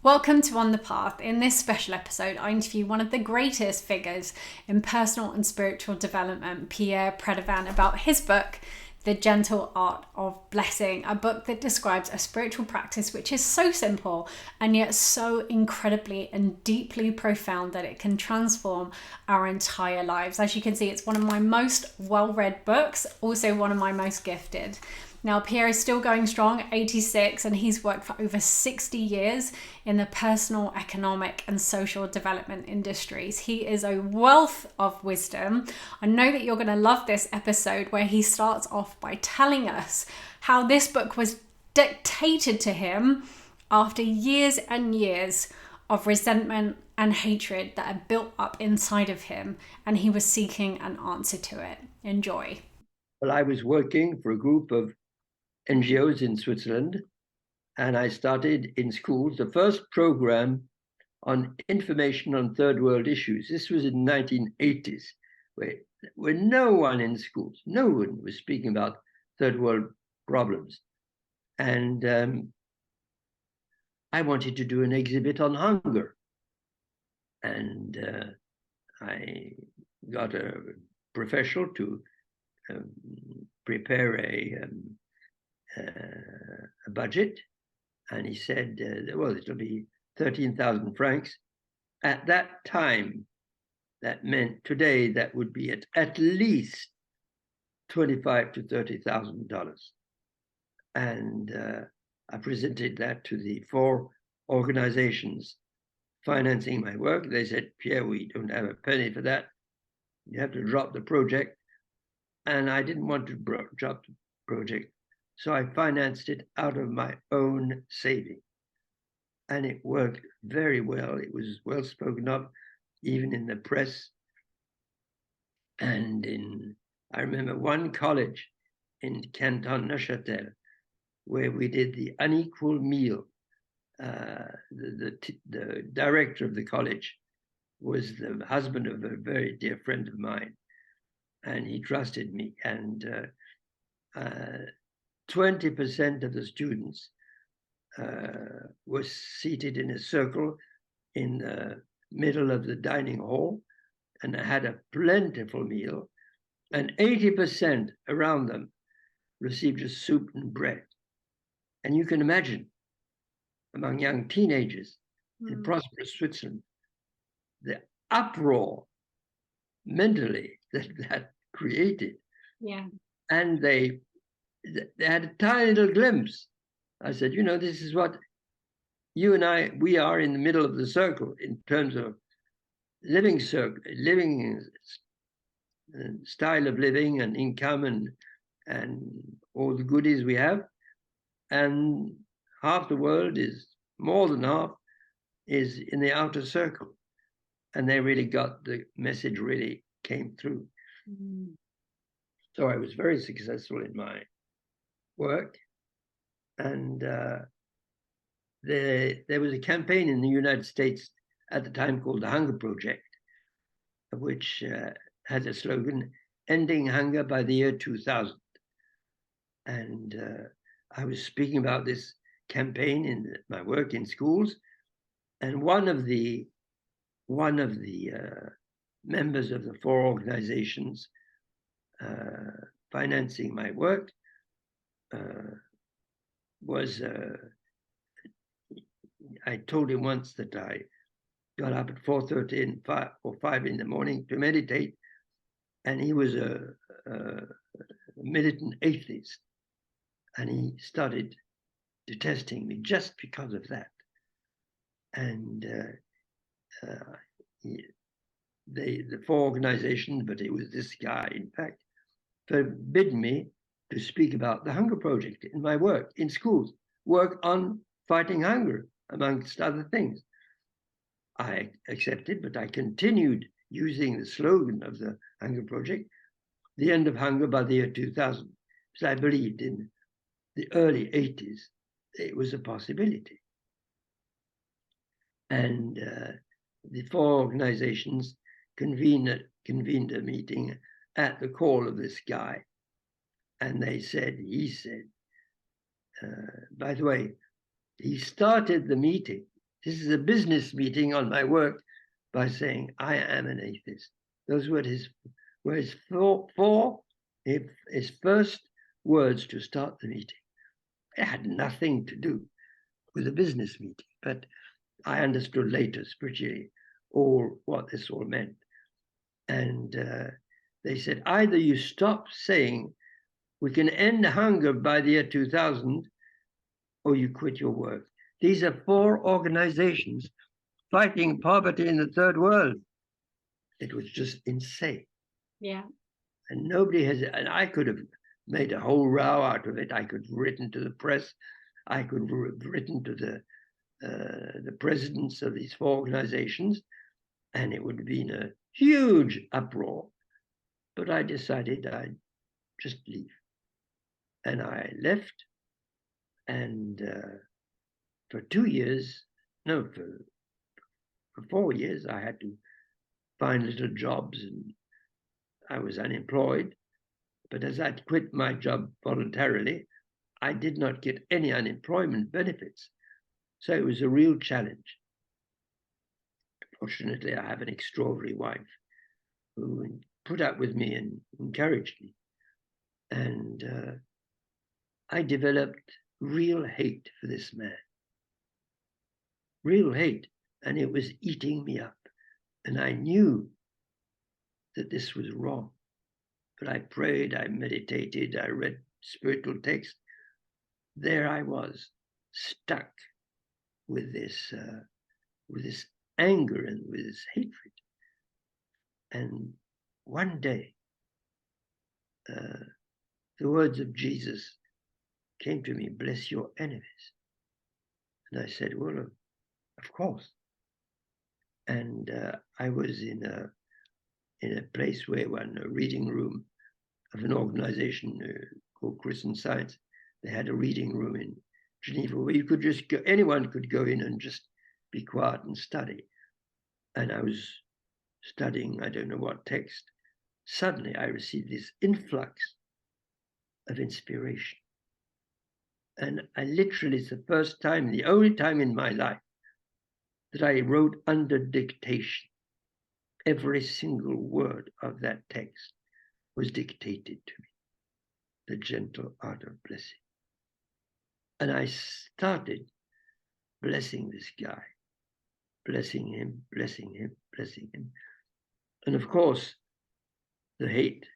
Welcome to On the Path. In this special episode, I interview one of the greatest figures in personal and spiritual development, Pierre Pradervand, about his book, The Gentle Art of Blessing, a book that describes a spiritual practice which is so simple and yet so incredibly and deeply profound that it can transform our entire lives. As you can see, it's one of my most well-read books, also one of my most gifted. Now, Pierre is still going strong, 86, and he's worked for over 60 years in the personal, economic, and social development industries. He is a wealth of wisdom. I know that you're going to love this episode where he starts off by telling us how this book was dictated to him after years and years of resentment and hatred that had built up inside of him, and he was seeking an answer to it. Enjoy. Well, I was working for a group of NGOs in Switzerland, and I started in schools the first program on information on third world issues. This was in the 1980s, where no one in schools, no one was speaking about third world problems. And I wanted to do an exhibit on hunger. And I got a professional to prepare a budget, and he said, well, it'll be 13,000 francs. At that time, that meant today that would be at least $25,000 to $30,000. And I presented that to the 4 organizations financing my work. They said, Pierre, we don't have a penny for that. You have to drop the project. And I didn't want to drop the project. So I financed it out of my own saving. And it worked very well. It was well spoken of, even in the press. And I remember one college in Canton Neuchâtel, where we did the unequal meal. The director of the college was the husband of a very dear friend of mine. And he trusted me. And 20% of the students were seated in a circle in the middle of the dining hall and had a plentiful meal, and 80% around them received just soup and bread. And you can imagine, among young teenagers in prosperous Switzerland, the uproar mentally that created. Yeah. And they had a tiny little glimpse. I said, this is what you and we are in the middle of the circle in terms of living style of living and income and all the goodies we have. And half the world more than half is in the outer circle. And they really got the message, really came through. Mm-hmm. So I was very successful in my work. And there was a campaign in the United States at the time called the Hunger Project, which had a slogan, ending hunger by the year 2000. And I was speaking about this campaign in my work in schools. And one of the members of the 4 organizations financing my work was, I told him once that I got up at 4:30 and 5 in the morning to meditate, and he was a militant atheist, and he started detesting me just because of that. And the 4 organizations, but it was this guy, in fact, forbid me to speak about the Hunger Project in my work in schools, work on fighting hunger, amongst other things. I accepted, but I continued using the slogan of the Hunger Project, the end of hunger by the year 2000, because I believed in the early 80s it was a possibility. And the 4 organizations convened a meeting at the call of this guy. And he said, by the way, he started the meeting This is a business meeting on my work by saying, I am an atheist. Those were his first words to start the meeting. It had nothing to do with a business meeting, but I understood later spiritually what this all meant. And they said, either you stop saying we can end hunger by the year 2000, or you quit your work. These are 4 organizations fighting poverty in the third world. It was just insane. Yeah. And nobody has, and I could have made a whole row out of it. I could have written to the press. I could have written to the presidents of these 4 organizations, and it would have been a huge uproar. But I decided I'd just leave. And I left, and for 2 years, no, for 4 years, I had to find little jobs, and I was unemployed. But as I'd quit my job voluntarily, I did not get any unemployment benefits. So it was a real challenge. Fortunately, I have an extraordinary wife who put up with me and encouraged me. And I developed real hate for this man. Real hate. And it was eating me up. And I knew that this was wrong. But I prayed, I meditated, I read spiritual texts. There I was, stuck with this anger and with this hatred. And one day, the words of Jesus came to me, bless your enemies. And I said, well, of course. And I was in a place where a reading room of an organization called Christian Science. They had a reading room in Geneva where you could just go, anyone could go in and just be quiet and study. And I was studying, I don't know what text. Suddenly I received this influx of inspiration. And I literally, it's the first time, the only time in my life that I wrote under dictation. Every single word of that text was dictated to me. The gentle art of blessing. And I started blessing this guy, blessing him, blessing him, blessing him. And of course, the hate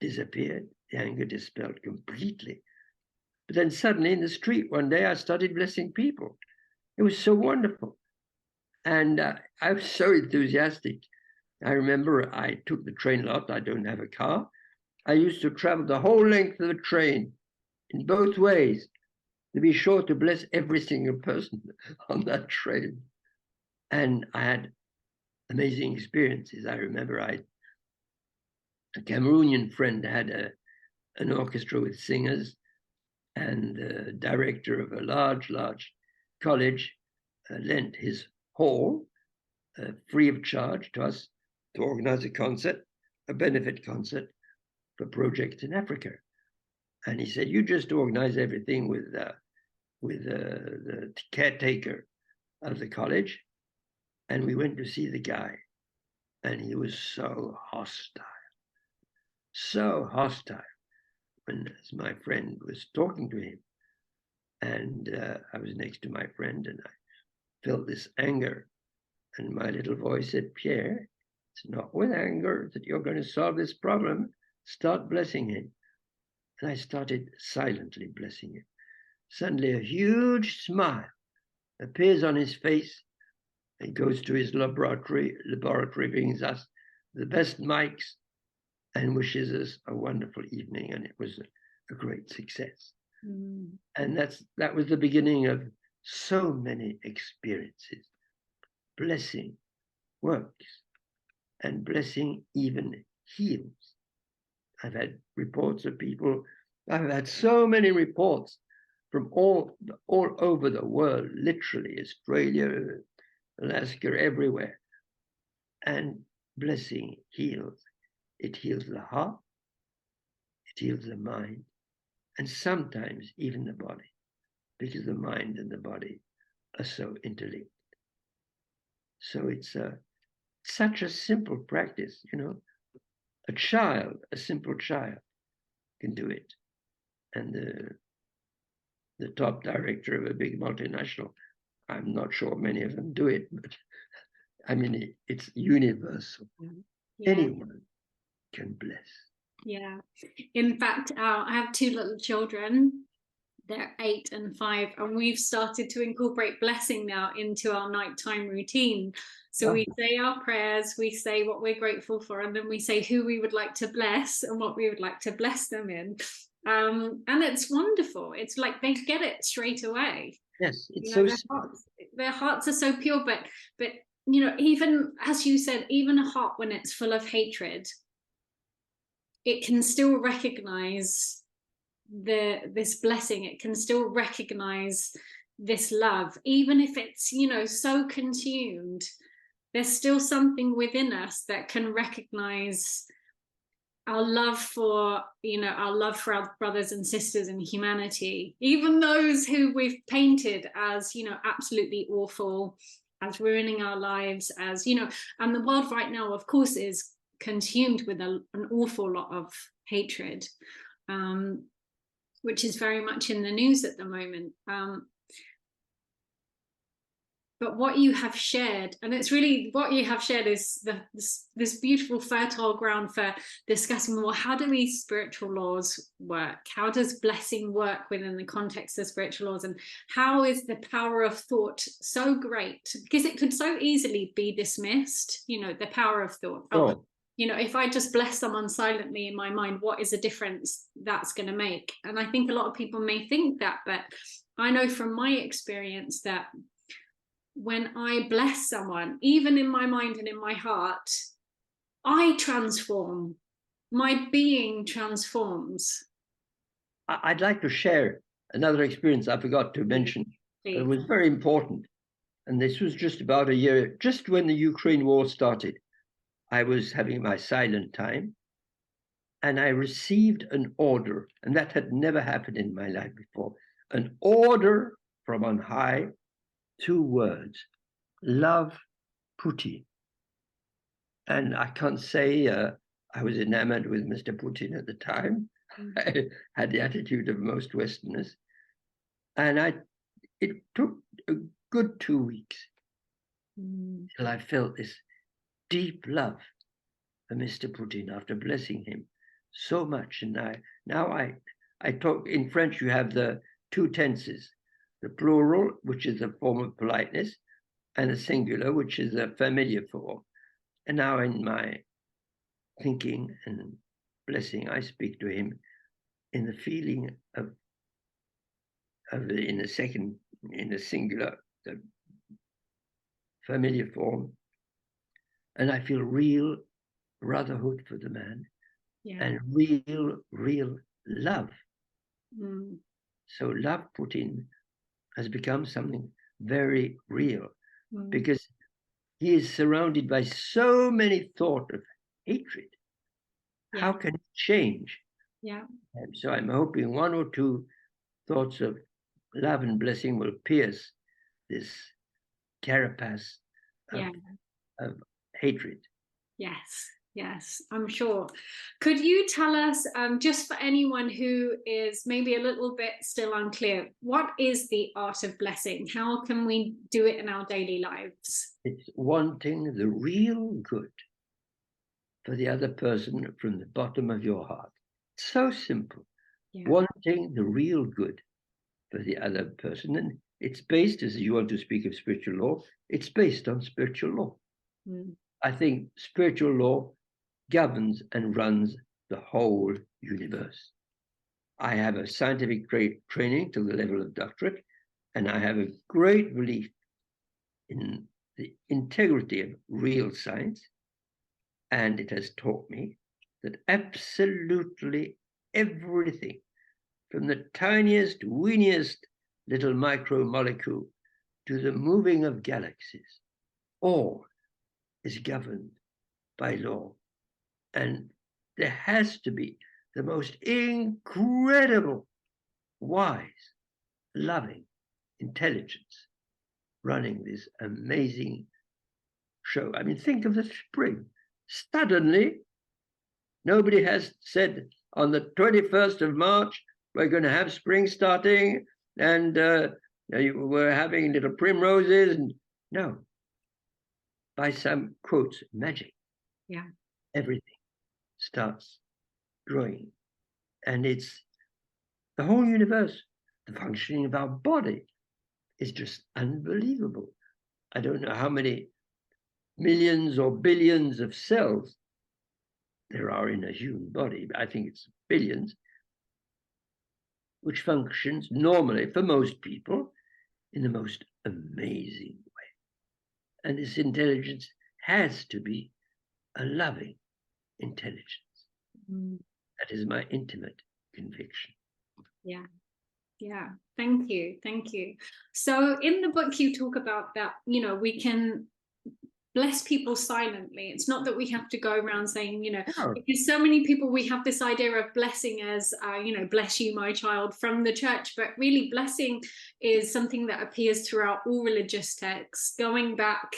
disappeared, the anger dispelled completely. But then suddenly in the street one day, I started blessing people. It was so wonderful. And I was so enthusiastic. I remember I took the train a lot. I don't have a car. I used to travel the whole length of the train in both ways to be sure to bless every single person on that train. And I had amazing experiences. I remember a Cameroonian friend had an orchestra with singers, and the director of a large college lent his hall free of charge to us to organize a concert, a benefit concert for projects in Africa. And he said, you just organize everything with the caretaker of the college. And we went to see the guy, and he was so hostile. When, as my friend was talking to him, and I was next to my friend, and I felt this anger. And my little voice said, Pierre, it's not with anger that you're going to solve this problem. Start blessing him. And I started silently blessing him. Suddenly a huge smile appears on his face. He goes to his laboratory, brings us the best mics, and wishes us a wonderful evening. And it was a great success. Mm. And that was the beginning of so many experiences. Blessing works, and blessing even heals. I've had reports of people, I've had so many reports from all over the world, literally, Australia, Alaska, everywhere. And blessing heals. It heals the heart, it heals the mind, and sometimes even the body, because the mind and the body are so interlinked. So it's such a simple practice, you know. A simple child can do it. And the top director of a big multinational, I'm not sure many of them do it, but I mean, it's universal. Yeah. Anyone can bless. Yeah. In fact, I have two little children. They're 8 and 5, and we've started to incorporate blessing now into our nighttime routine. So we say our prayers, we say what we're grateful for, and then we say who we would like to bless and what we would like to bless them in. And it's wonderful. It's like they get it straight away. Yes, it's You know, so their hearts are so pure, but you know, even as you said, even a heart when it's full of hatred, it can still recognize this blessing. It can still recognize this love, even if it's, you know, so consumed. There's still something within us that can recognize our love for, you know, our love for our brothers and sisters in humanity, even those who we've painted as, you know, absolutely awful, as ruining our lives, as, you know. And the world right now, of course, is consumed with an awful lot of hatred, which is very much in the news at the moment. But what you have shared, and it's really what you have shared, is this beautiful fertile ground for discussing, well, how do these spiritual laws work? How does blessing work within the context of spiritual laws? And how is the power of thought so great? Because it could so easily be dismissed, you know, the power of thought. Oh, you know, if I just bless someone silently in my mind, what is the difference that's going to make? And I think a lot of people may think that, but I know from my experience that when I bless someone, even in my mind and in my heart, I transform. My being transforms. I'd like to share another experience I forgot to mention. Please. It was very important. And this was just about a year, just when the Ukraine war started. I was having my silent time, and I received an order, and that had never happened in my life before. An order from on high, 2 words: love Putin. And I can't say I was enamored with Mr. Putin at the time. I had the attitude of most Westerners. And it took a good 2 weeks till I felt this deep love for Mr. Putin after blessing him so much. And now I talk in French. You have the 2 tenses, the plural, which is a form of politeness, and the singular, which is a familiar form. And now in my thinking and blessing, I speak to him in the feeling of in the singular, the familiar form. And I feel real brotherhood for the man, and real love. So love Putin has become something very real, because he is surrounded by so many thoughts of hatred. How can it change? And so I'm hoping 1 or 2 thoughts of love and blessing will pierce this carapace of hatred. Yes, I'm sure. Could you tell us, just for anyone who is maybe a little bit still unclear, what is the art of blessing? How can we do it in our daily lives? It's wanting the real good for the other person from the bottom of your heart. It's so simple. Wanting the real good for the other person. And it's based, as you want to speak of spiritual law, it's based on spiritual law. I think spiritual law governs and runs the whole universe. I have a scientific training to the level of doctorate, and I have a great belief in the integrity of real science. And it has taught me that absolutely everything, from the tiniest, weeniest little micromolecule to the moving of galaxies, all is governed by law. And there has to be the most incredible, wise, loving intelligence running this amazing show. I mean, think of the spring. Suddenly, nobody has said on the 21st of March, we're going to have spring starting, and we're having little primroses. And no, by some quotes, magic. Yeah. Everything starts growing. And it's the whole universe. The functioning of our body is just unbelievable. I don't know how many millions or billions of cells there are in a human body, but I think it's billions, which functions normally for most people in the most amazing way. And this intelligence has to be a loving intelligence. That is my intimate conviction. Yeah. Yeah. Thank you. Thank you. So in the book, you talk about that, you know, we can bless people silently. It's not that we have to go around saying, you know, because so many people, we have this idea of blessing as, you know, bless you, my child, from the church, but really blessing is something that appears throughout all religious texts, going back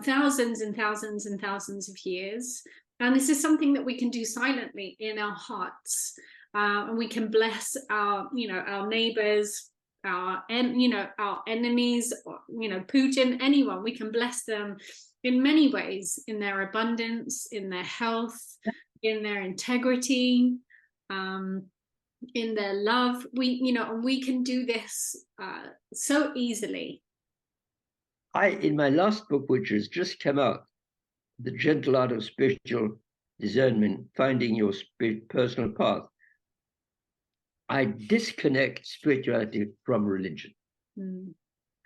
thousands and thousands and thousands of years. And this is something that we can do silently in our hearts. And we can bless our, you know, our neighbors, our enemies, or, you know, Putin, anyone. We can bless them in many ways, in their abundance, in their health, in their integrity, in their love. And we can do this so easily. In my last book, which has just come out, The Gentle Art of Spiritual Discernment, Finding Your Personal Path, I disconnect spirituality from religion.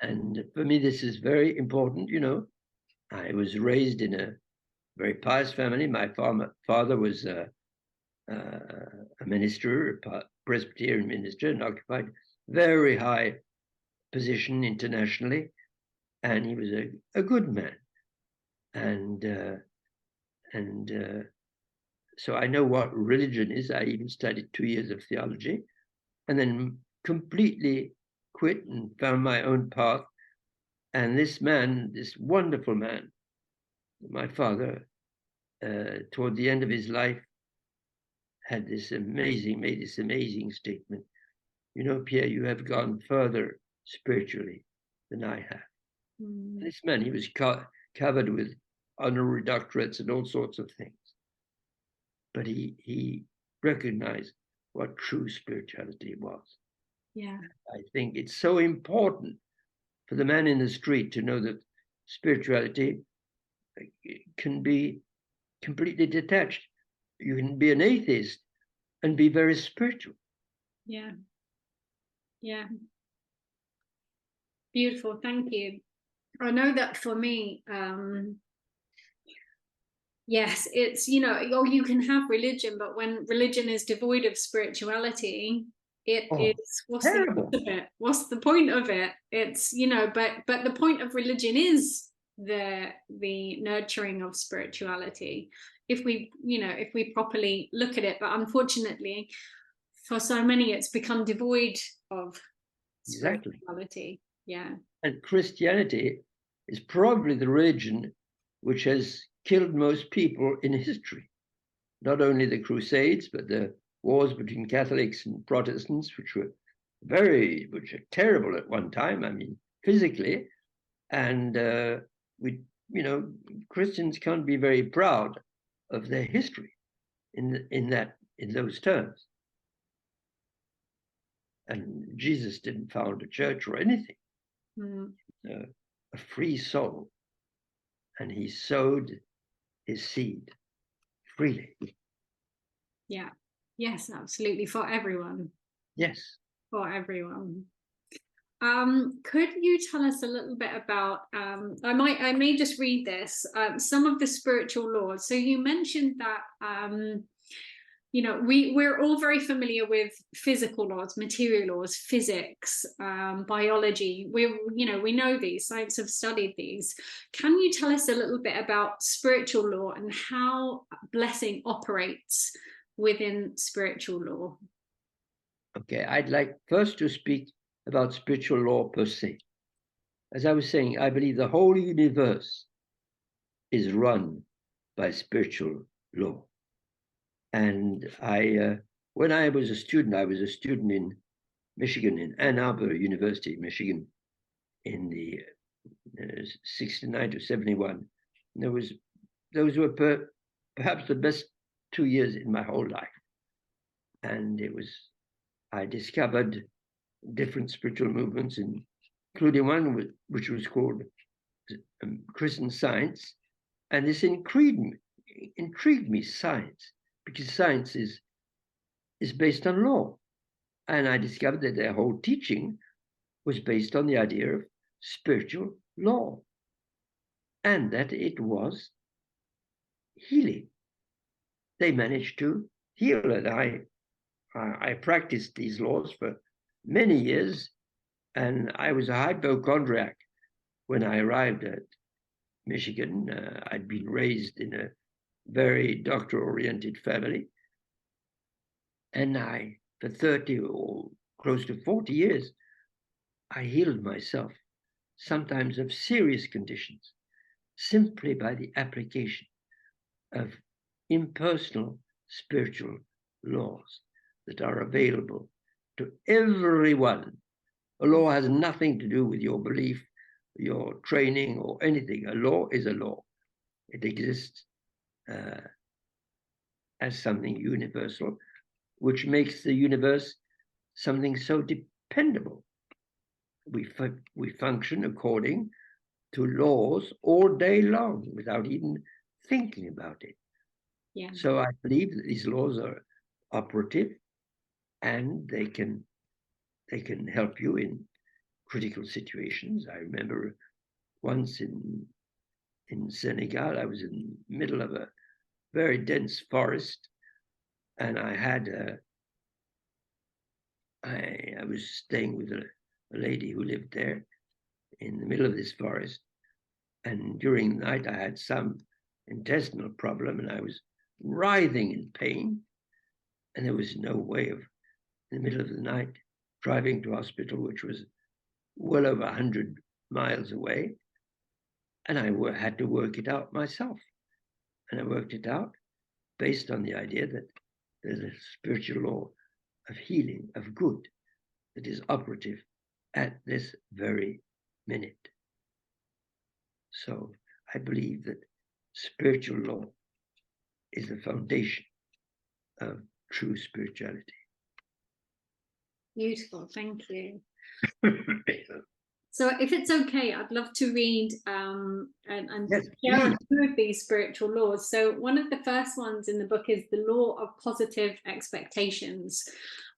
And for me, this is very important. You know, I was raised in a very pious family. My father was a minister, a Presbyterian minister, and occupied very high position internationally. And he was a good man. And so I know what religion is. I even studied 2 years of theology, and then completely quit and found my own path. And this man, this wonderful man, my father, toward the end of his life, made this amazing statement. You know, Pierre, you have gone further spiritually than I have. This man, he was covered with honorary doctorates and all sorts of things. But he recognized what true spirituality was. Yeah. I think it's so important for the man in the street to know that spirituality can be completely detached. You can be an atheist and be very spiritual. Yeah. Yeah. Beautiful. Thank you. I know that for me, yes, it's, you know, you can have religion, but when religion is devoid of spirituality, it is, what's terrible. the point of it? What's the point of it? It's, you know, but the point of religion is the nurturing of spirituality, if we properly look at it. But unfortunately, for so many, it's become devoid of spirituality. Yeah. And Christianity is probably the religion which has killed most people in history. Not only the Crusades, but the wars between Catholics and Protestants, which are terrible at one time, I mean, physically. And Christians can't be very proud of their history in those terms. And Jesus didn't found a church or anything. A free soul, and he sowed his seed freely. Yeah. Yes, absolutely, for everyone. Yes. For everyone. Could you tell us a little bit about, I may just read this, some of the spiritual laws. So you mentioned that, we're all very familiar with physical laws, material laws, physics, biology. We know these, science have studied these. Can you tell us a little bit about spiritual law and how blessing operates within spiritual law? Okay, I'd like first to speak about spiritual law per se. As I was saying, I believe the whole universe is run by spiritual law. And when I was a student in Michigan, in Ann Arbor University, Michigan, in the 69 to 71. And those were perhaps the best 2 years in my whole life. And I discovered different spiritual movements, including one which was called Christian Science. And this intrigued me, science, because science is based on law. And I discovered that their whole teaching was based on the idea of spiritual law, and that it was healing. They managed to heal, and I practiced these laws for many years, and I was a hypochondriac when I arrived at Michigan. I'd been raised in a very doctor-oriented family, and for 30 or close to 40 years, I healed myself, sometimes of serious conditions, simply by the application of impersonal spiritual laws that are available to everyone. A law has nothing to do with your belief, your training, or anything. A law is a law. It exists as something universal, which makes the universe something so dependable. We function according to laws all day long without even thinking about it. Yeah. So I believe that these laws are operative, and they can help you in critical situations. I remember once in Senegal, I was in the middle of a very dense forest, and I was staying with a lady who lived there in the middle of this forest. And during the night, I had some intestinal problem, and I was writhing in pain. And there was no way of, in the middle of the night, driving to hospital, which was well over 100 miles away. And I had to work it out myself. And I worked it out based on the idea that there's a spiritual law of healing, of good, that is operative at this very minute. So I believe that spiritual law is the foundation of true spirituality. Beautiful, thank you. So if it's okay, I'd love to read and share a few of these spiritual laws. So one of the first ones in the book is the law of positive expectations.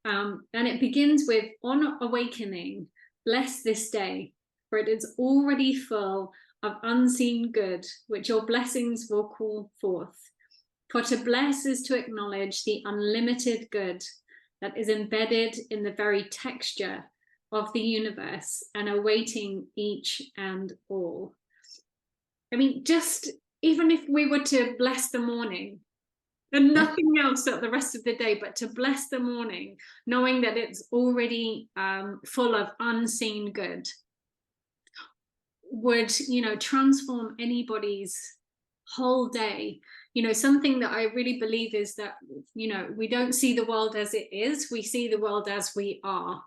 And it begins with, on awakening, bless this day, for it is already full of unseen good, which your blessings will call forth. For to bless is to acknowledge the unlimited good that is embedded in the very texture of the universe and awaiting each and all. I mean, just even if we were to bless the morning and nothing else at the rest of the day, but to bless the morning, knowing that it's already full of unseen good, would, transform anybody's whole day. Something that I really believe is that, we don't see the world as it is, we see the world as we are.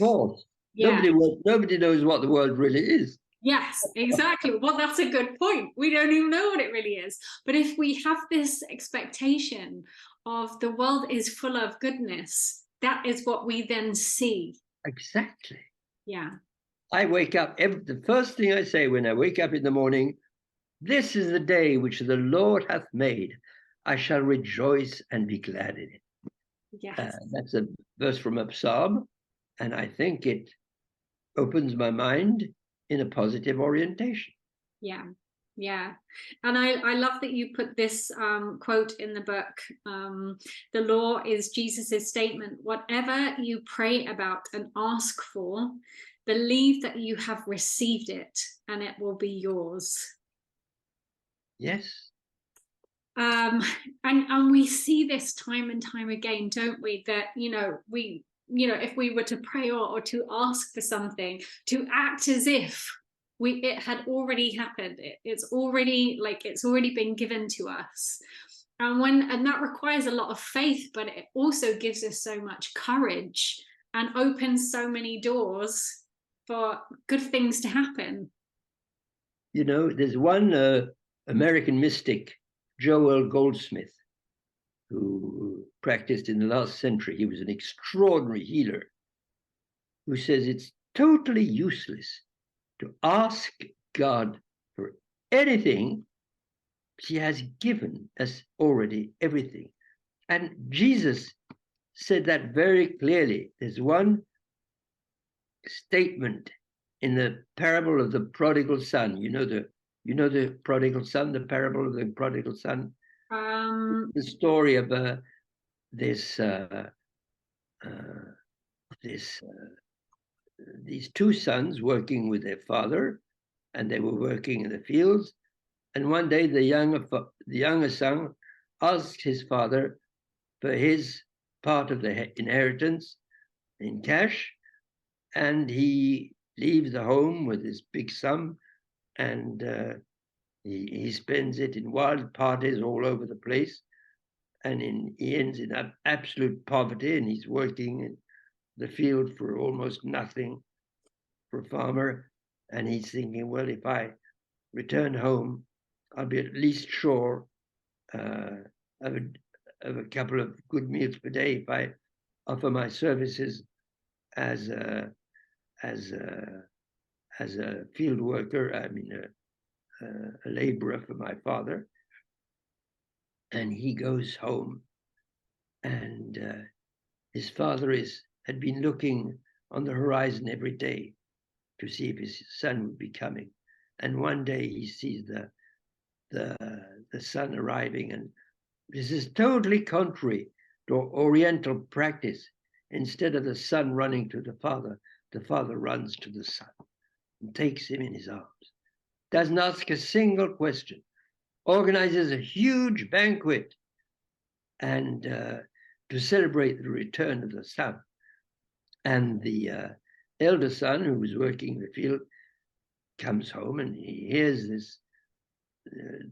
Of course. Yeah. Nobody knows what the world really is. Yes, exactly. Well, that's a good point. We don't even know what it really is. But if we have this expectation of the world is full of goodness, that is what we then see. Exactly. Yeah. I wake up, the first thing I say when I wake up in the morning, this is the day which the Lord hath made. I shall rejoice and be glad in it. Yes. That's a verse from a psalm, and I think it opens my mind in a positive orientation. Yeah. Yeah. And I love that you put this quote in the book. The law is Jesus's statement. Whatever you pray about and ask for, believe that you have received it and it will be yours. Yes. And we see this time and time again, don't we? That, if we were to pray or to ask for something, to act as if it had already happened. It's already been given to us. And that requires a lot of faith, but it also gives us so much courage and opens so many doors for good things to happen. You know, there's one American mystic, Joel Goldsmith, who practiced in the last century. He was an extraordinary healer, who says it's totally useless to ask God for anything. He has given us already everything. And Jesus said that very clearly. There's one statement in the parable of the prodigal son. You know the prodigal son, the parable of the prodigal son. The story of these two sons working with their father, and they were working in the fields. And one day the younger son asked his father for his part of the inheritance in cash, and he leaves the home with this big sum, and he spends it in wild parties all over the place, and he ends in absolute poverty, and he's working in the field for almost nothing for a farmer, and he's thinking, well, if I return home, I'll be at least sure of a couple of good meals per day if I offer my services as a field worker, a laborer for my father. And he goes home, and his father had been looking on the horizon every day to see if his son would be coming. And one day he sees the son arriving, and this is totally contrary to Oriental practice. Instead of the son running to the father runs to the son and takes him in his arms. Doesn't ask a single question. Organizes a huge banquet and to celebrate the return of the son. And the elder son, who was working in the field, comes home, and he hears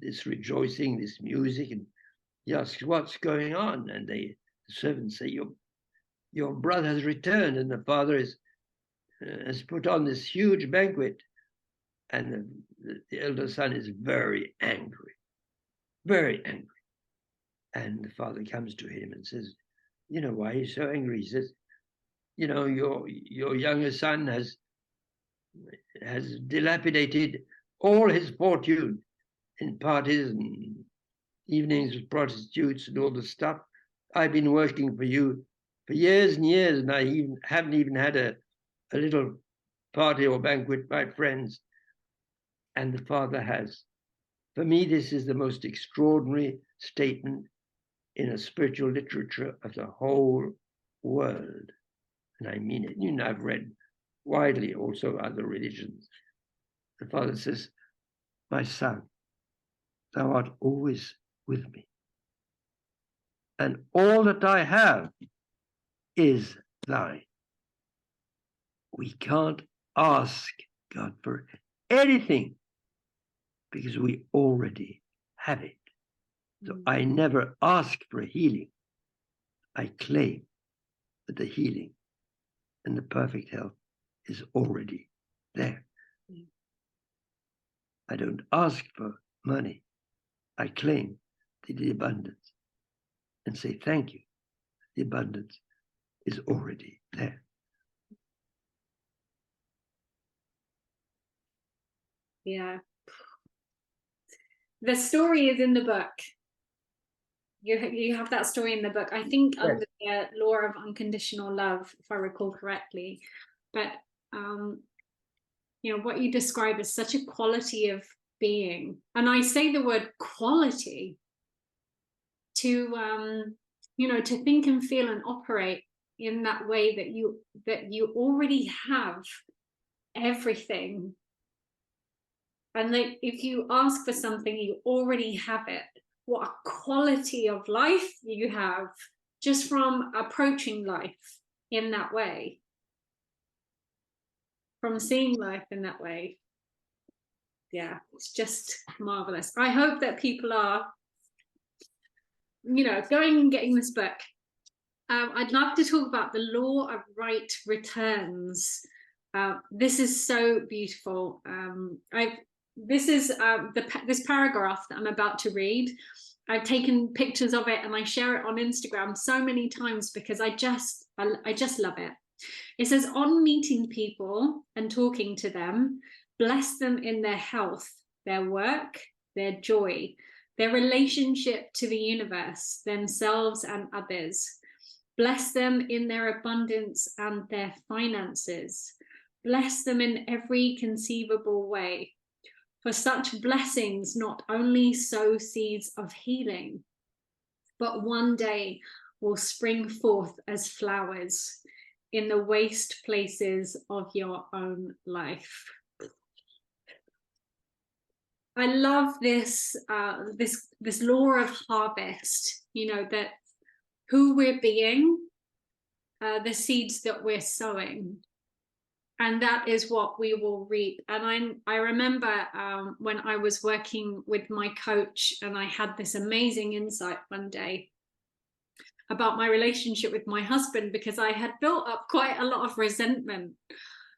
this rejoicing, this music, and he asks, what's going on? And the servants say, your brother has returned, and the father has put on this huge banquet. And the elder son is very angry, very angry. And the father comes to him and says, why are you so angry? He says, your younger son has dilapidated all his fortune in parties and evenings with prostitutes and all the stuff. I've been working for you for years and years, and I haven't even had a little party or banquet with my friends. And the father has. For me, this is the most extraordinary statement in a spiritual literature of the whole world. And I mean it. I've read widely also other religions. The father says, my son, thou art always with me. And all that I have is thine. We can't ask God for anything because we already have it. So I never ask for healing. I claim that the healing and the perfect health is already there. I don't ask for money. I claim the abundance and say thank you. The abundance is already there. Yeah. The story is in the book. You have that story in the book. I think yes. Under the law of unconditional love, if I recall correctly. But what you describe is such a quality of being, and I say the word quality to to think and feel and operate in that way that you already have everything, and that if you ask for something, you already have it. What a quality of life you have just from approaching life in that way, from seeing life in that way. Yeah, it's just marvelous. I hope that people are, going and getting this book. I'd love to talk about the law of right returns. This is so beautiful. This paragraph that I'm about to read. I've taken pictures of it and I share it on Instagram so many times because I just love it. It says, on meeting people and talking to them, bless them in their health, their work, their joy, their relationship to the universe, themselves and others. Bless them in their abundance and their finances. Bless them in every conceivable way. For such blessings not only sow seeds of healing, but one day will spring forth as flowers in the waste places of your own life. I love this law of harvest, that who we're being, the seeds that we're sowing, and that is what we will reap. And I remember when I was working with my coach, and I had this amazing insight one day about my relationship with my husband, because I had built up quite a lot of resentment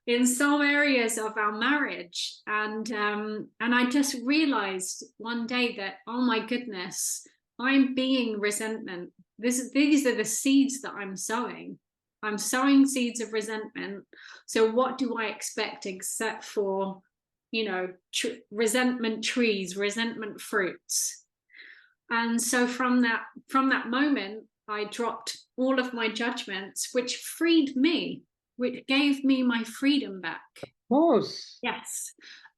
in some areas of our marriage, and I just realized one day that, oh my goodness, I'm being resentment. These are the seeds that I'm sowing. I'm sowing seeds of resentment. So what do I expect except for, resentment trees, resentment fruits? And so from that moment, I dropped all of my judgments, which freed me, which gave me my freedom back. Of course. Yes.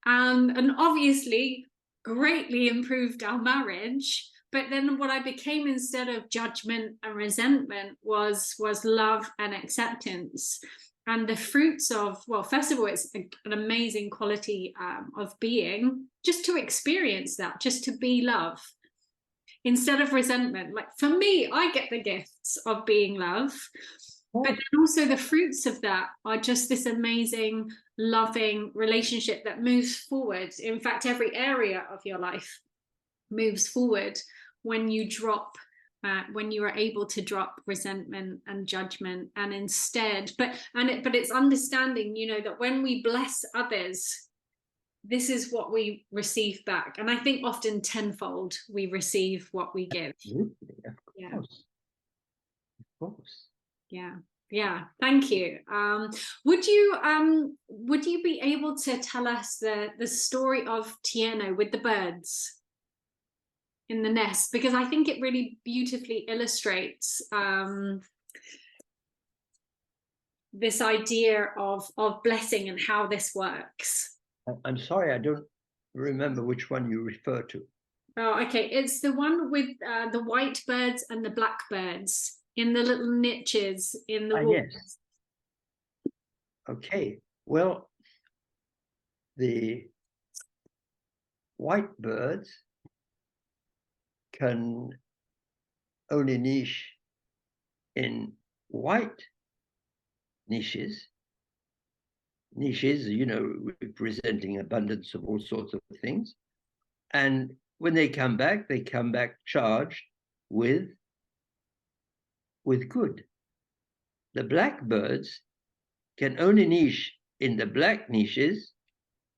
And obviously greatly improved our marriage. But then what I became, instead of judgment and resentment, was love and acceptance. And the fruits of, well, first of all, it's an amazing quality of being, just to experience that, just to be love instead of resentment. Like, for me, I get the gifts of being love, but then also the fruits of that are just this amazing, loving relationship that moves forward. In fact, every area of your life moves forward when you drop, when you are able to drop resentment and judgment, and instead, but it's understanding, that when we bless others, this is what we receive back. And I think often tenfold we receive what we give. Absolutely, of Yeah. course. Of course. Yeah, thank you. Would you be able to tell us the story of Tieno with the birds in the nest? Because I think it really beautifully illustrates this idea of blessing and how this works. I'm sorry, I don't remember which one you refer to. Oh, okay. It's the one with the white birds and the black birds in the little niches in the wall. Yes. Okay. Well, the white birds can only niche in white niches. Niches, representing abundance of all sorts of things. And when they come back charged with good. The blackbirds can only niche in the black niches,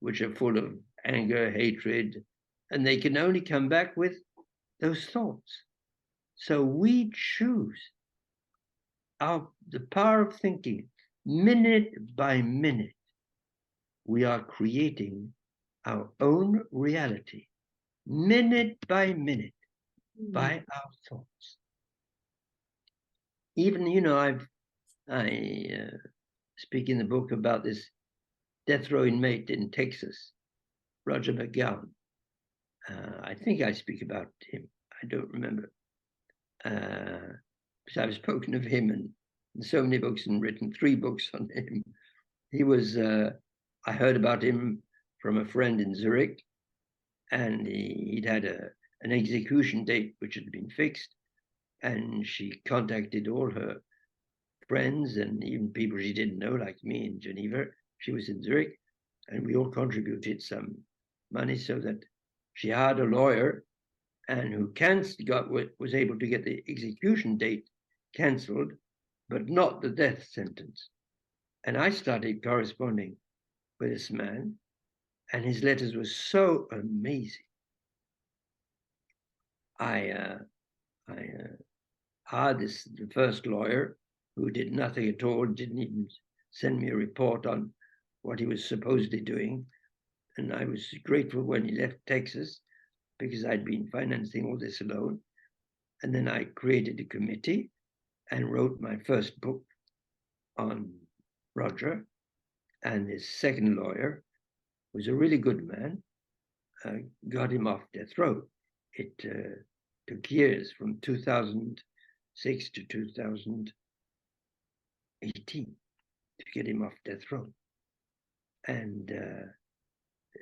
which are full of anger, hatred, and they can only come back with those thoughts. So we choose the power of thinking. Minute by minute, we are creating our own reality, minute by minute, by our thoughts. Even, I speak in the book about this death row inmate in Texas, Roger McGowan. I think I speak about him. I don't remember. Because I've spoken of him in so many books and written 3 books on him. He was, I heard about him from a friend in Zurich, and he'd had an execution date which had been fixed, and she contacted all her friends and even people she didn't know, like me in Geneva. She was in Zurich, and we all contributed some money so that she hired a lawyer, and who was able to get the execution date cancelled, but not the death sentence. And I started corresponding with this man, and his letters were so amazing. I hired the first lawyer, who did nothing at all, didn't even send me a report on what he was supposedly doing. And I was grateful when he left Texas, because I'd been financing all this alone. And then I created a committee and wrote my first book on Roger. And his second lawyer was a really good man, got him off death row. It took years, from 2006 to 2018, to get him off death row. And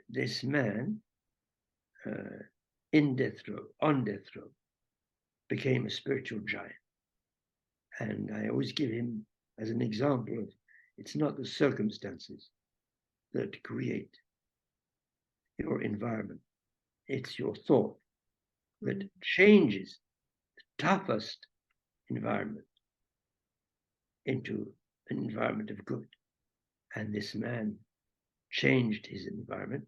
this man, on death row, became a spiritual giant. And I always give him as an example of, it's not the circumstances that create your environment. It's your thought that changes the toughest environment into an environment of good. And this man changed his environment,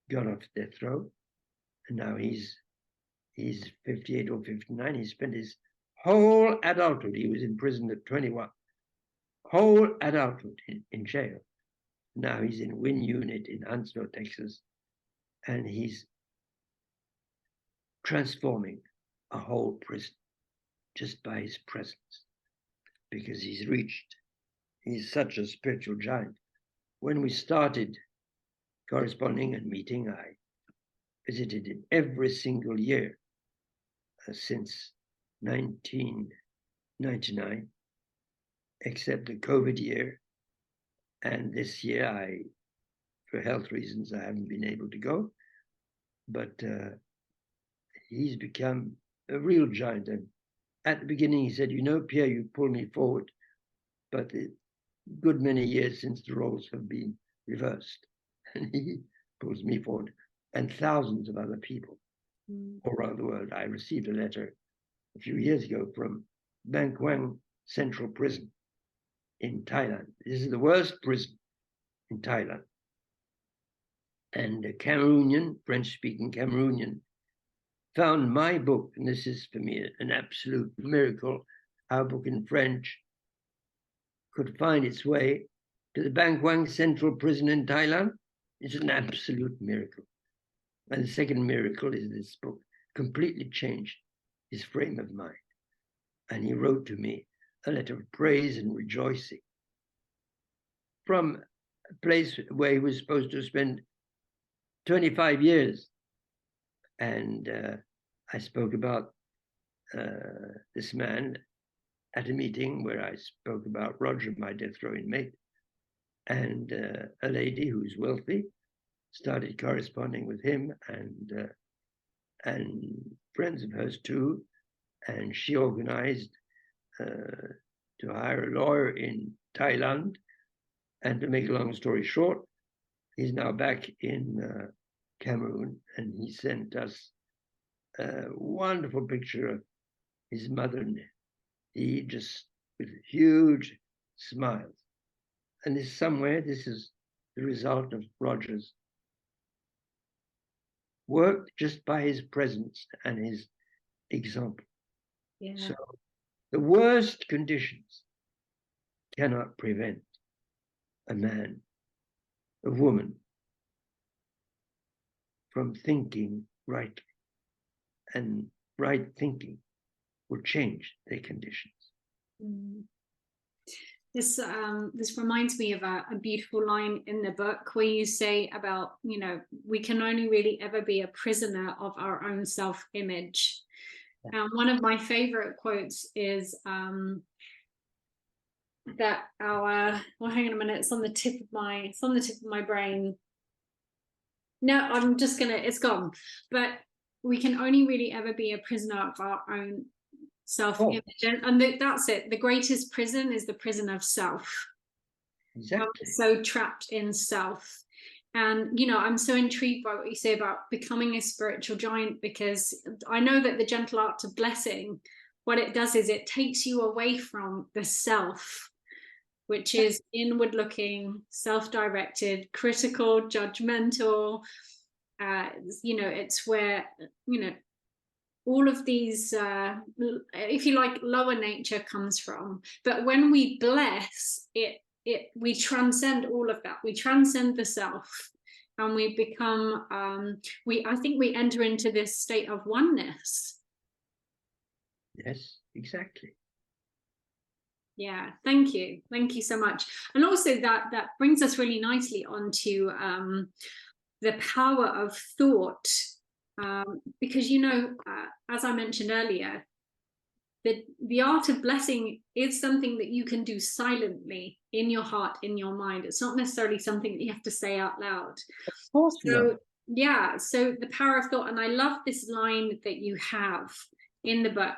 got off death row, and now he's 58 or 59. He spent his whole adulthood, he was in prison at 21, whole adulthood in jail. Now he's in Wynn Unit in Huntsville, Texas, and he's transforming a whole prison just by his presence, because he's such a spiritual giant. When we started corresponding and meeting, I visited him every single year since 1999, except the COVID year. And this year, for health reasons, I haven't been able to go. But he's become a real giant. And at the beginning, he said, Pierre, you pull me forward, but a good many years since the roles have been reversed. And he pulls me forward, and thousands of other people all around the world. I received a letter a few years ago from Bang Kwang Central Prison in Thailand. This is the worst prison in Thailand. And a Cameroonian, French-speaking Cameroonian, found my book, and this is for me an absolute miracle. Our book in French could find its way to the Bang Kwang Central Prison in Thailand. It's an absolute miracle. And the second miracle is this book completely changed his frame of mind. And he wrote to me a letter of praise and rejoicing from a place where he was supposed to spend 25 years. And I spoke about this man at a meeting where I spoke about Roger, my death row inmate, and a lady who's wealthy started corresponding with him, and friends of hers too, and she organized to hire a lawyer in Thailand. And to make a long story short, he's now back in Cameroon, and he sent us a wonderful picture of his mother, and he just with huge smiles. And this is the result of Roger's work, just by his presence and his example. Yeah. So the worst conditions cannot prevent a man, a woman, from thinking rightly. And right thinking will change their conditions. This reminds me of a beautiful line in the book where you say about, we can only really ever be a prisoner of our own self-image. One of my favorite quotes is that hang on a minute, it's on the tip of my brain. No, it's gone. But we can only really ever be a prisoner of our own self-image. And that's it. The greatest prison is the prison of self. Exactly. We're so trapped in self. And, you know, I'm so intrigued by what you say about becoming a spiritual giant, because I know that the gentle art of blessing, what it does is it takes you away from the self, which is inward looking, self-directed, critical, judgmental. You know, it's where, you know, all of these, if you like, lower nature comes from. But when we bless it, we transcend all of that. We transcend the self, and we become, I think we enter into this state of oneness. Yes, exactly. Yeah, thank you so much. And also that brings us really nicely onto the power of thought, because, you know, as I mentioned earlier, the art of blessing is something that you can do silently in your heart, in your mind. It's not necessarily something that you have to say out loud. Of course not. Yeah, so the power of thought. And I love this line that you have in the book.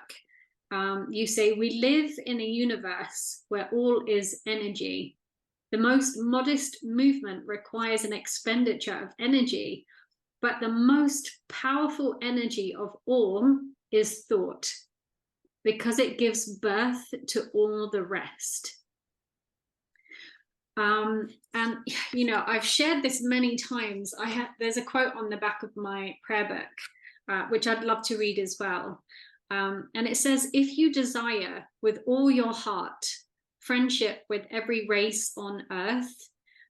You say, we live in a universe where all is energy. The most modest movement requires an expenditure of energy, but the most powerful energy of all is thought, because it gives birth to all the rest. And, you know, I've shared this many times. There's a quote on the back of my prayer book, which I'd love to read as well. And it says, if you desire with all your heart friendship with every race on earth,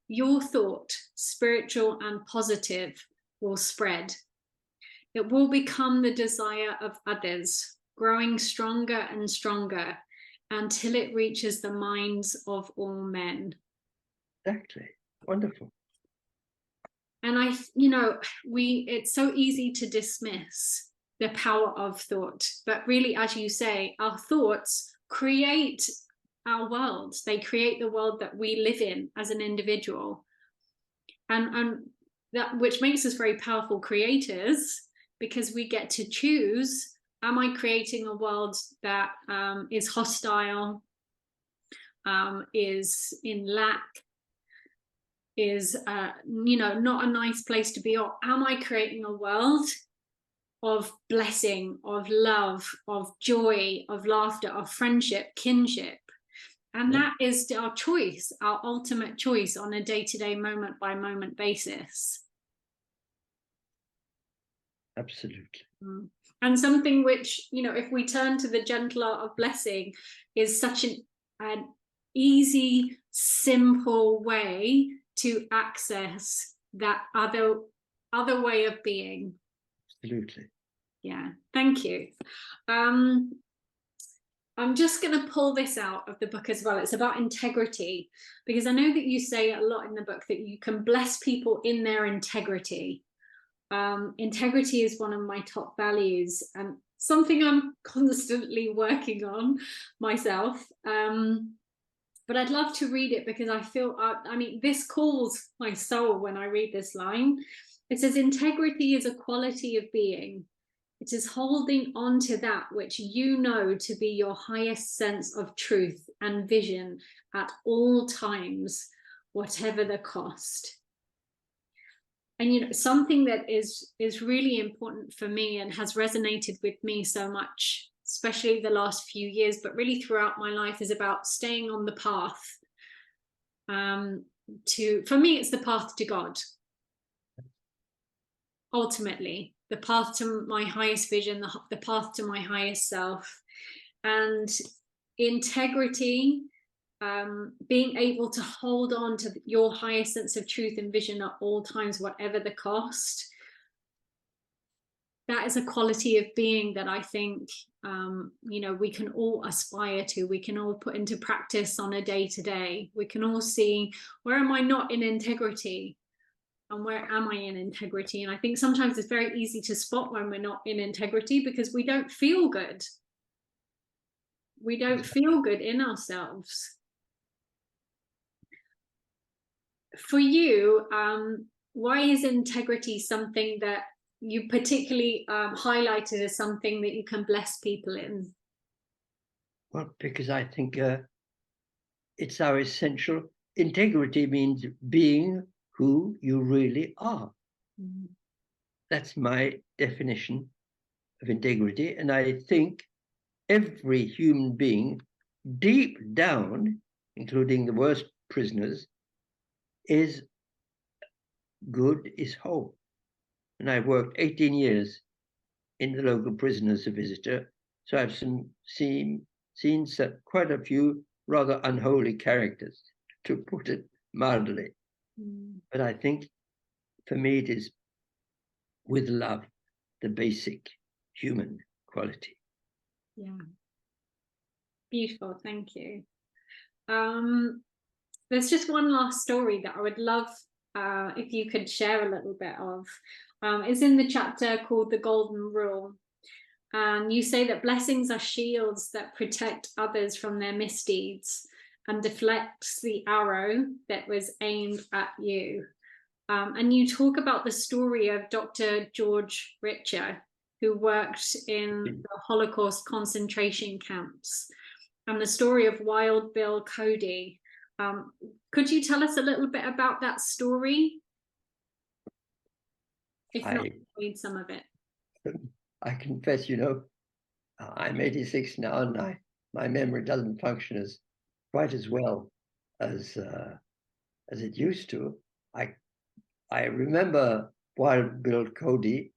your thought, spiritual and positive, will spread. It will become the desire of others, growing stronger and stronger until it reaches the minds of all men. Exactly. Wonderful. And you know, it's so easy to dismiss the power of thought, but really, as you say, our thoughts create our world. They create the world that we live in as an individual, and that, which makes us very powerful creators, because we get to choose, am I creating a world that is hostile, is in lack, is you know, not a nice place to be, or am I creating a world of blessing, of love, of joy, of laughter, of friendship, kinship? And that is our choice, our ultimate choice on a day-to-day, moment-by-moment basis. Absolutely. And something which, you know, if we turn to the gentle art of blessing, is such an easy, simple way to access that other way of being. Absolutely. Yeah, thank you. I'm just going to pull this out of the book as well. It's about integrity, because I know that you say a lot in the book that you can bless people in their integrity. Integrity is one of my top values, and something I'm constantly working on myself. But I'd love to read it, because I feel, I mean, this calls my soul when I read this line. It says, integrity is a quality of being. It is holding on to that which you know to be your highest sense of truth and vision at all times, whatever the cost. And, you know, something that is really important for me and has resonated with me so much, especially the last few years, but really throughout my life, is about staying on the path. For me, it's the path to God. Ultimately, the path to my highest vision, the path to my highest self. And integrity, being able to hold on to your highest sense of truth and vision at all times, whatever the cost. That is a quality of being that I think, you know, we can all aspire to. We can all put into practice on a day-to-day. We can all see, where am I not in integrity? And where am I in integrity? And I think sometimes it's very easy to spot when we're not in integrity, because we don't feel good. We don't feel good in ourselves. For you, why is integrity something that you particularly highlighted as something that you can bless people in? Well, because I think it's our essential. Integrity means being who you really are. Mm. That's my definition of integrity. And I think every human being, deep down, including the worst prisoners, is good, is whole. And I've worked 18 years in the local prison as a visitor, so I've seen quite a few rather unholy characters, to put it mildly. Mm. But I think for me it is with love, the basic human quality. Yeah. Beautiful, thank you. There's just one last story that I would love if you could share a little bit of. It's in the chapter called The Golden Rule. And you say that blessings are shields that protect others from their misdeeds and deflects the arrow that was aimed at you. And you talk about the story of Dr. George Richer, who worked in the Holocaust concentration camps, and the story of Wild Bill Cody. Could you tell us a little bit about that story? If not, read some of it. I confess, I'm 86 now, and my memory doesn't function as quite as well as it used to. I remember Wild Bill Cody.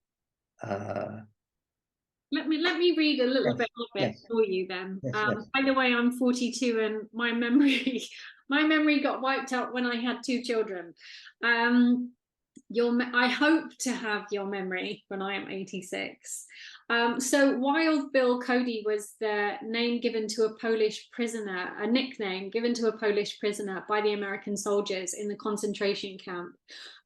Let me read a little bit of it for you then. Yes. By the way, I'm 42 and my memory got wiped out when I had 2 children. I hope to have your memory when I am 86. So Wild Bill Cody was the name given to a Polish prisoner, a nickname given to a Polish prisoner by the American soldiers in the concentration camp.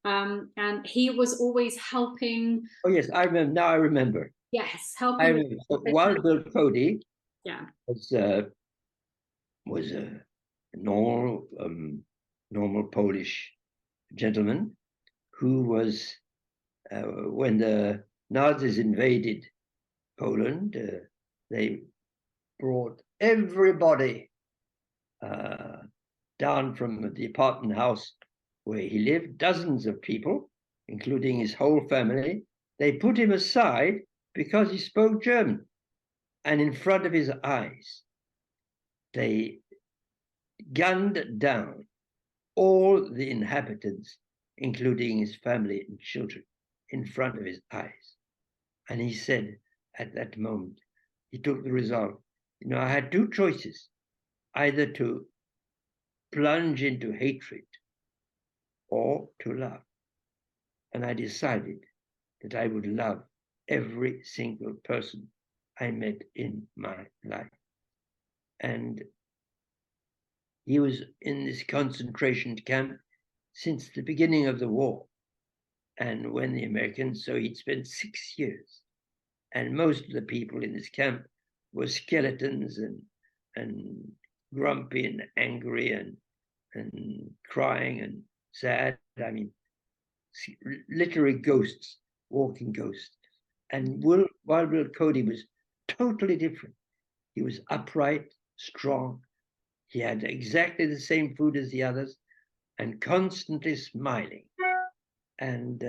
And he was always helping. Oh yes, I remember. Now I remember. Yes, helping. I remember. So Wild Bill Cody, yeah, was a normal Polish gentleman who was, when the Nazis invaded Poland, they brought everybody down from the apartment house where he lived, dozens of people, including his whole family. They put him aside because he spoke German. And in front of his eyes, they gunned down all the inhabitants, including his family and children, in front of his eyes. And he said at that moment, he took the resolve, I had 2 choices, either to plunge into hatred or to love. And I decided that I would love every single person I met in my life. And he was in this concentration camp since the beginning of the war. And when the Americans, so he'd spent 6 years. And most of the people in this camp were skeletons and grumpy and angry and crying and sad. I mean, literary ghosts, walking ghosts. And Wild Bill Cody was totally different. He was upright, strong. He had exactly the same food as the others and constantly smiling. And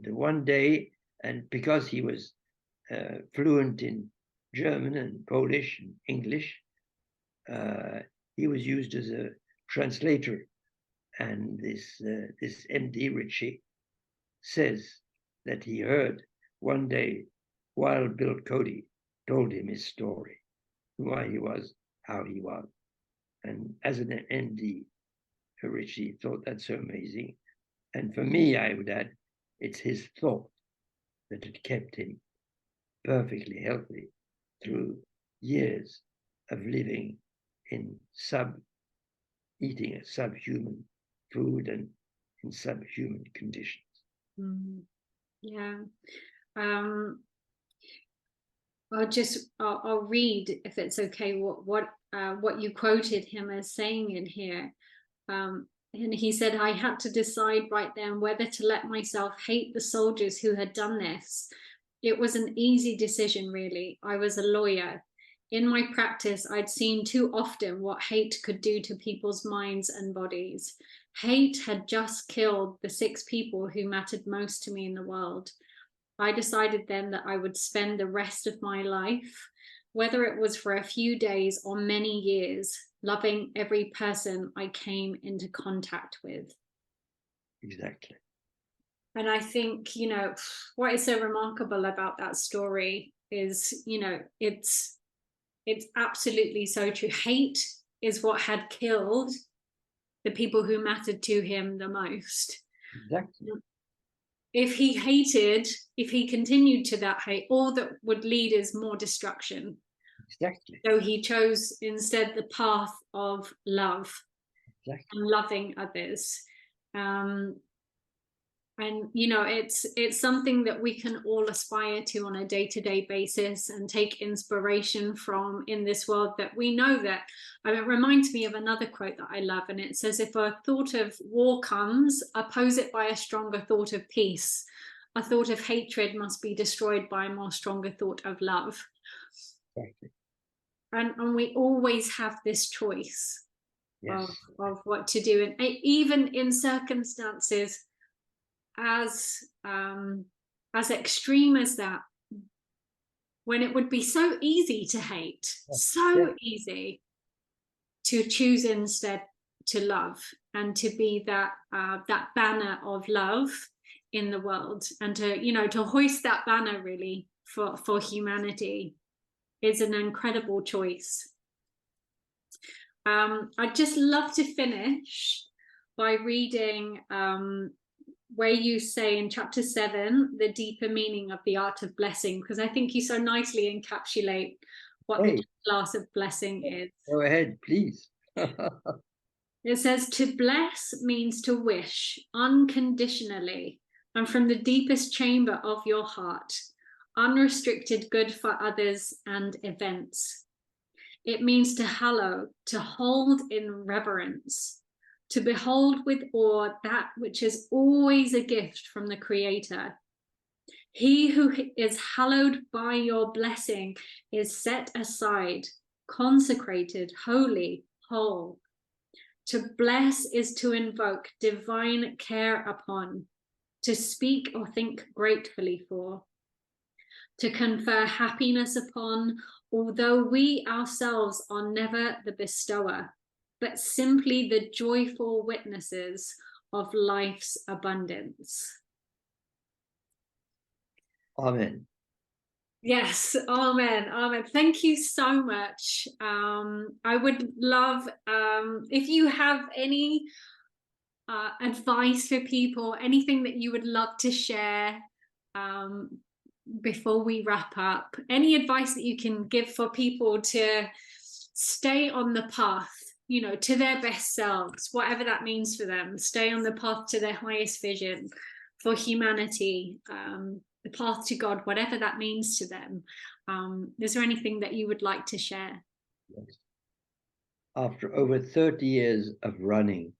one day, and because he was fluent in German and Polish and English, he was used as a translator. And this MD Ritchie says that he heard one day Wild Bill Cody told him his story, why he was, how he was. And as an MD, Ritchie thought that so amazing. And for me, I would add, it's his thought that had kept him perfectly healthy through years of living in eating a subhuman food and in subhuman conditions. Yeah. I'll read, if it's okay, what you quoted him as saying in here. And he said, I had to decide right then whether to let myself hate the soldiers who had done this. It was an easy decision, really. I was a lawyer. In my practice, I'd seen too often what hate could do to people's minds and bodies. Hate had just killed the 6 people who mattered most to me in the world. I decided then that I would spend the rest of my life, whether it was for a few days or many years, loving every person I came into contact with. Exactly. And I think, you know, what is so remarkable about that story is, you know, it's absolutely so true. Hate is what had killed the people who mattered to him the most. Exactly. If he hated, if he continued to that hate, all that would lead is more destruction. Exactly. So he chose instead the path of love. Exactly. And loving others. And you know, it's something that we can all aspire to on a day-to-day basis and take inspiration from in this world, that we know that, I mean, it reminds me of another quote that I love, and it says, if a thought of war comes, oppose it by a stronger thought of peace. A thought of hatred must be destroyed by a more stronger thought of love. Exactly. And we always have this choice. Yes. of what to do, and even in circumstances as extreme as that, when it would be so easy to hate, so easy to choose instead to love, and to be that banner of love in the world, and to, you know, to hoist that banner really for humanity, is an incredible choice. I'd just love to finish by reading where you say in chapter 7, the deeper meaning of the art of blessing, because I think you so nicely encapsulate what the class of blessing is. Go ahead, please. It says, to bless means to wish unconditionally and from the deepest chamber of your heart, unrestricted good for others and events. It means to hallow, to hold in reverence, to behold with awe that which is always a gift from the Creator. He who is hallowed by your blessing is set aside, consecrated, holy, whole. To bless is to invoke divine care upon, to speak or think gratefully for, to confer happiness upon, although we ourselves are never the bestower, but simply the joyful witnesses of life's abundance. Amen. Yes, amen, amen. Thank you so much. I would love, if you have any advice for people, anything that you would love to share before we wrap up, any advice that you can give for people to stay on the path, you know, to their best selves, whatever that means for them, stay on the path to their highest vision for humanity, the path to God, whatever that means to them. Is there anything that you would like to share? Yes. After over 30 years of running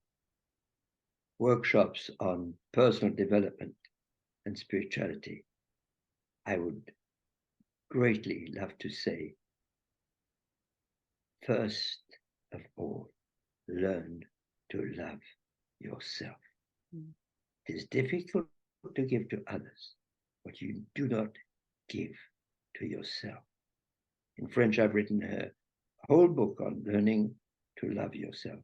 workshops on personal development and spirituality, I would greatly love to say, first of all, learn to love yourself. It is difficult to give to others what you do not give to yourself. In French, I've written a whole book on learning to love yourself.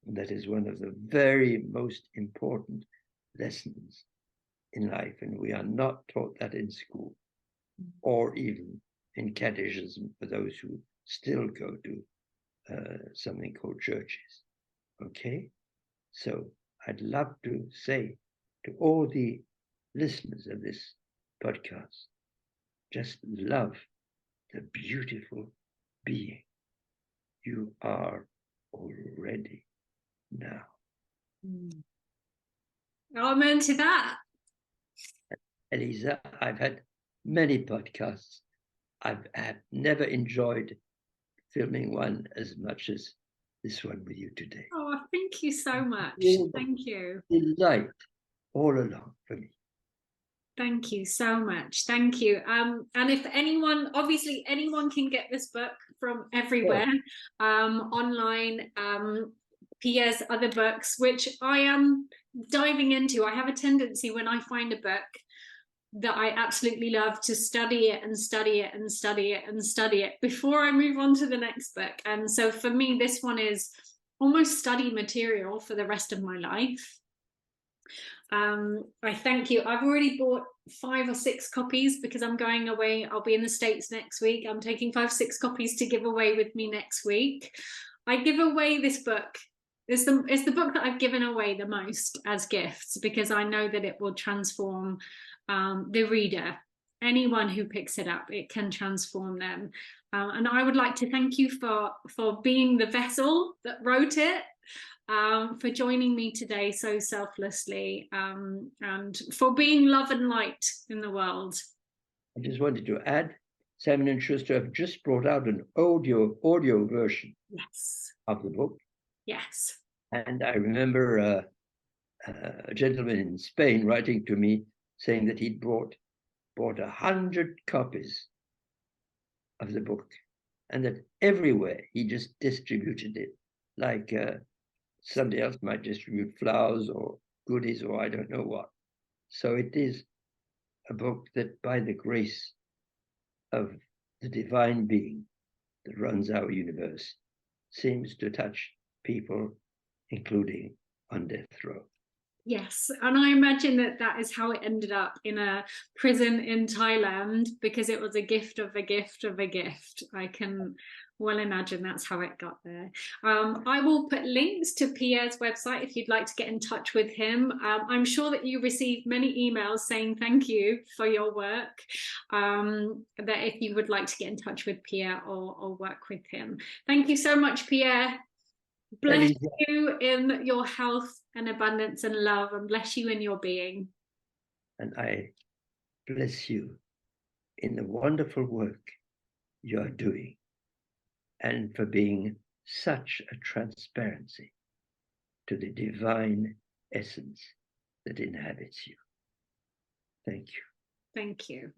And that is one of the very most important lessons in life. And we are not taught that in school or even in catechism for those who still go to something called churches. Okay? So I'd love to say to all the listeners of this podcast, just love the beautiful being you are already now. Amen to that. Elisa, I've had many podcasts. I've never enjoyed filming one as much as this one with you today. Oh, thank you so much. Thank you. Delight all along for me. Thank you so much. Thank you. And if anyone, obviously anyone can get this book from everywhere, online. Pierre's other books, which I am diving into. I have a tendency when I find a book that I absolutely love to study it and study it and study it and study it before I move on to the next book. And so for me, this one is almost study material for the rest of my life. I thank you. I've already bought 5 or 6 copies because I'm going away. I'll be in the States next week. I'm taking 5 or 6 copies to give away with me next week. I give away this book. It's the book that I've given away the most as gifts, because I know that it will transform the reader. Anyone who picks it up, it can transform them. And I would like to thank you for being the vessel that wrote it, for joining me today so selflessly, and for being love and light in the world. I just wanted to add, Simon & Schuster have just brought out an audio version of the book. Yes. And I remember a gentleman in Spain writing to me saying that he'd bought 100 copies of the book, and that everywhere he just distributed it like somebody else might distribute flowers or goodies or I don't know what. So it is a book that, by the grace of the divine being that runs our universe, seems to touch people, including on death row. Yes, and I imagine that is how it ended up in a prison in Thailand, because it was a gift of a gift of a gift. I can well imagine that's how it got there. I will put links to Pierre's website if you'd like to get in touch with him. I'm sure that you received many emails saying thank you for your work, that if you would like to get in touch with Pierre or work with him. Thank you so much, Pierre. Bless you in your health and abundance and love, and bless you in your being. And I bless you in the wonderful work you are doing, and for being such a transparency to the divine essence that inhabits you. Thank you. Thank you.